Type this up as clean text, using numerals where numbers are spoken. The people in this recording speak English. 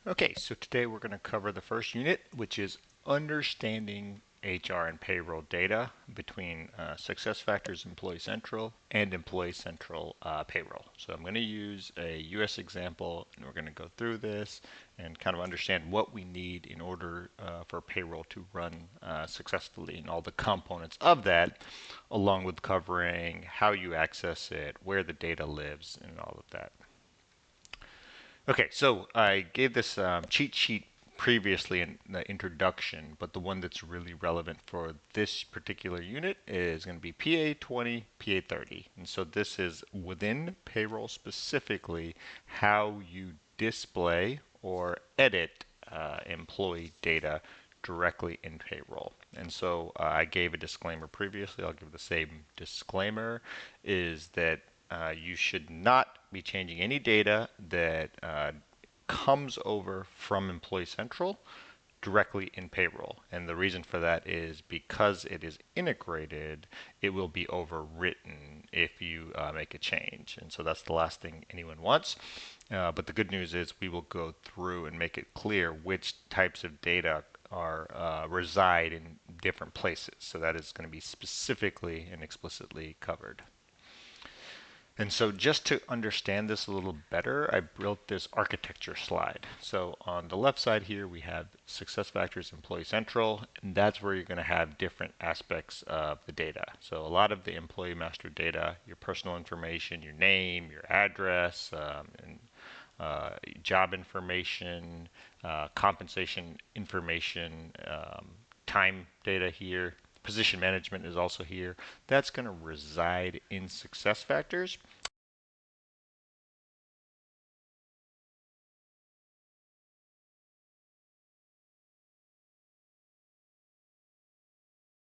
Okay, so today we're going to cover the first unit, which is understanding HR and payroll data between SuccessFactors Employee Central and Employee Central Payroll. So I'm going to use a US example, and we're going to go through this and kind of understand what we need in order for payroll to run successfully and all the components of that, along with covering how you access it, where the data lives, and all of that. Okay, so I gave this cheat sheet previously in the introduction, but the one that's really relevant for this particular unit is going to be PA20, PA30. And so this is within payroll specifically how you display or edit employee data directly in payroll. And so I gave a disclaimer previously. I'll give the same disclaimer is that you should not be changing any data that comes over from Employee Central directly in payroll. And the reason for that is because it is integrated, it will be overwritten if you make a change. And so that's the last thing anyone wants. But the good news is we will go through and make it clear which types of data are reside in different places. So that is going to be specifically and explicitly covered. And so just to understand this a little better, I built this architecture slide. So on the left side here, we have SuccessFactors Employee Central, and that's where you're going to have different aspects of the data. So a lot of the employee master data, your personal information, your name, your address, and job information, compensation information, time data here. Position management is also here. That's going to reside in SuccessFactors.